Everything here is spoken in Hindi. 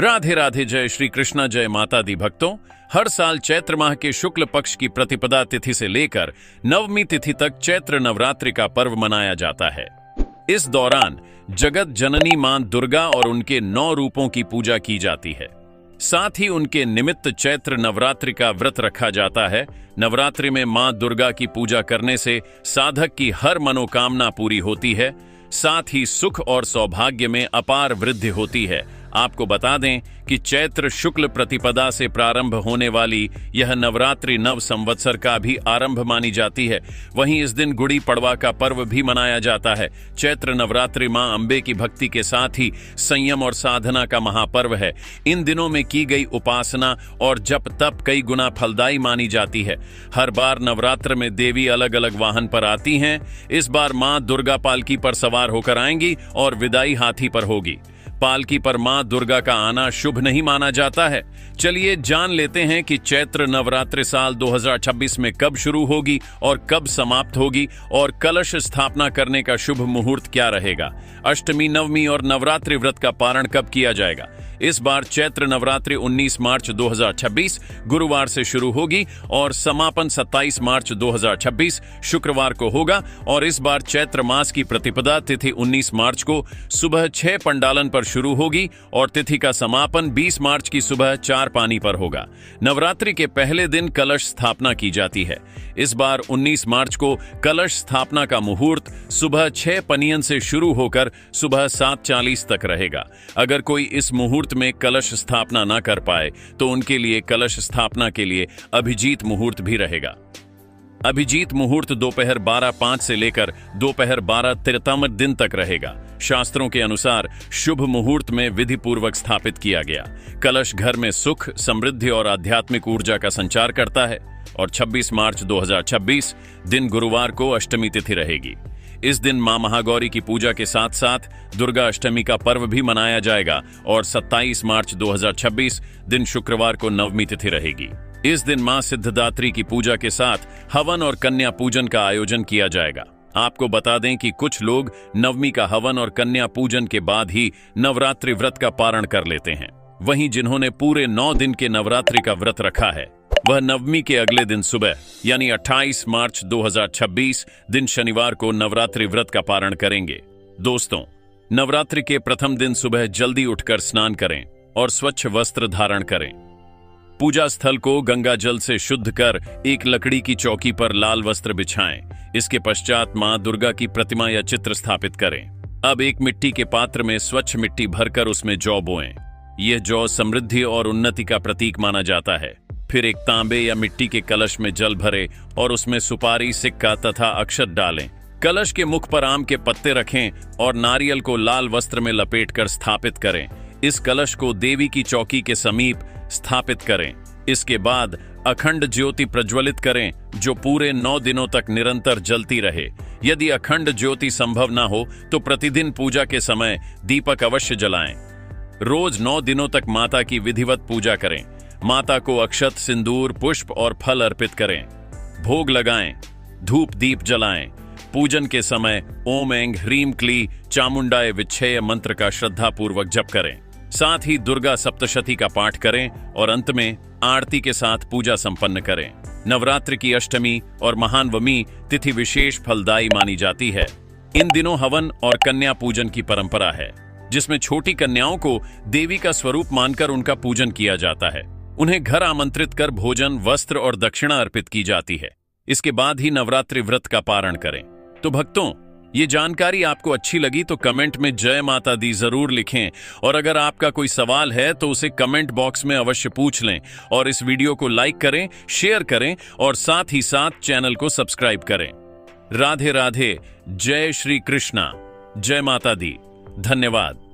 राधे राधे। जय श्री कृष्णा, जय माता दी। भक्तों, हर साल चैत्र माह के शुक्ल पक्ष की प्रतिपदा तिथि से लेकर नवमी तिथि तक चैत्र नवरात्रि का पर्व मनाया जाता है। इस दौरान जगत जननी मां दुर्गा और उनके 9 रूपों की पूजा की जाती है। साथ ही उनके निमित्त चैत्र नवरात्रि का व्रत रखा जाता है। नवरात्रि में मां दुर्गा की पूजा करने से साधक की हर मनोकामना पूरी होती है। साथ ही सुख और सौभाग्य में अपार वृद्धि होती है। आपको बता दें कि चैत्र शुक्ल प्रतिपदा से प्रारंभ होने वाली यह नवरात्रि नव संवत्सर का भी आरंभ मानी जाती है। वहीं इस दिन गुड़ी पड़वा का पर्व भी मनाया जाता है। चैत्र नवरात्रि मां अंबे की भक्ति के साथ ही संयम और साधना का महापर्व है। इन दिनों में की गई उपासना और जप तप कई गुना फलदायी मानी जाती है। हर बार नवरात्र में देवी अलग अलग वाहन पर आती हैं। इस बार मां दुर्गा पालकी पर सवार होकर आएंगी और विदाई हाथी पर होगी। पालकी पर मां दुर्गा का आना शुभ नहीं माना जाता है। चलिए जान लेते हैं कि चैत्र नवरात्रि साल 2026 में कब शुरू होगी और कब समाप्त होगी और कलश स्थापना करने का शुभ मुहूर्त क्या रहेगा। अष्टमी, नवमी और नवरात्रि व्रत का पारण कब किया जाएगा। इस बार चैत्र नवरात्रि 19 मार्च 2026 गुरुवार से शुरू होगी और समापन 27 मार्च 2026 शुक्रवार को होगा। और इस बार चैत्र मास की प्रतिपदा तिथि 19 मार्च को सुबह 6 पंडालन पर शुरू होगी और तिथि का समापन 20 मार्च की सुबह 4 पानी पर होगा। नवरात्रि के पहले दिन कलश स्थापना की जाती है। इस बार 19 मार्च को कलश स्थापना का मुहूर्त सुबह 6 पनियन से शुरू होकर सुबह 7:40 तक रहेगा। अगर कोई इस मुहूर्त में कलश स्थापना न कर पाए तो उनके लिए कलश स्थापना के लिए अभिजीत मुहूर्त भी रहेगा। अभिजीत मुहूर्त दोपहर 12:05 से लेकर दोपहर 12:53 दिन तक रहेगा। शास्त्रों के अनुसार शुभ मुहूर्त में विधि पूर्वक स्थापित किया गया कलश घर में सुख, समृद्धि और आध्यात्मिक ऊर्जा का संचार करता है। और 26 मार्च 2026 दिन गुरुवार को अष्टमी तिथि रहेगी। इस दिन मां महागौरी की पूजा के साथ साथ दुर्गा अष्टमी का पर्व भी मनाया जाएगा। और 27 मार्च 2026 दिन शुक्रवार को नवमी तिथि रहेगी। इस दिन मां सिद्धदात्री की पूजा के साथ हवन और कन्या पूजन का आयोजन किया जाएगा। आपको बता दें कि कुछ लोग नवमी का हवन और कन्या पूजन के बाद ही नवरात्रि व्रत का पारण कर लेते हैं। वहीं जिन्होंने पूरे 9 दिन के नवरात्रि का व्रत रखा है वह नवमी के अगले दिन सुबह यानी 28 मार्च 2026 दिन शनिवार को नवरात्रि व्रत का पारण करेंगे। दोस्तों, नवरात्रि के प्रथम दिन सुबह जल्दी उठकर स्नान करें और स्वच्छ वस्त्र धारण करें। पूजा स्थल को गंगा जल से शुद्ध कर एक लकड़ी की चौकी पर लाल वस्त्र बिछाएं। इसके पश्चात मां दुर्गा की प्रतिमा या चित्र स्थापित करें। अब एक मिट्टी के पात्र में स्वच्छ मिट्टी भरकर उसमें जौ बोएं। यह जौ समृद्धि और उन्नति का प्रतीक माना जाता है। फिर एक तांबे या मिट्टी के कलश में जल भरें और उसमें सुपारी, सिक्का तथा अक्षत डालें। कलश के मुख पर आम के पत्ते रखें और नारियल को लाल वस्त्र में लपेटकर स्थापित करें। इस कलश को देवी की चौकी के समीप स्थापित करें। इसके बाद अखंड ज्योति प्रज्वलित करें जो पूरे 9 दिनों तक निरंतर जलती रहे। यदि अखंड ज्योति संभव ना हो तो प्रतिदिन पूजा के समय दीपक अवश्य जलाएं। रोज 9 दिनों तक माता की विधिवत पूजा करें। माता को अक्षत, सिंदूर, पुष्प और फल अर्पित करें। भोग लगाएं, धूप दीप जलाएं। पूजन के समय ओम ऐं ह्रीं क्ली चामुंडाय विच्छेय मंत्र का श्रद्धा पूर्वक जप करें। साथ ही दुर्गा सप्तशती का पाठ करें और अंत में आरती के साथ पूजा संपन्न करें। नवरात्रि की अष्टमी और महानवमी तिथि विशेष फलदायी मानी जाती है। इन दिनों हवन और कन्या पूजन की परंपरा है जिसमें छोटी कन्याओं को देवी का स्वरूप मानकर उनका पूजन किया जाता है। उन्हें घर आमंत्रित कर भोजन, वस्त्र और दक्षिणा अर्पित की जाती है। इसके बाद ही नवरात्रि व्रत का पारण करें। तो भक्तों, ये जानकारी आपको अच्छी लगी तो कमेंट में जय माता दी जरूर लिखें। और अगर आपका कोई सवाल है तो उसे कमेंट बॉक्स में अवश्य पूछ लें। और इस वीडियो को लाइक करें, शेयर करें और साथ ही साथ चैनल को सब्सक्राइब करें। राधे राधे। जय श्री कृष्णा, जय माता दी। धन्यवाद।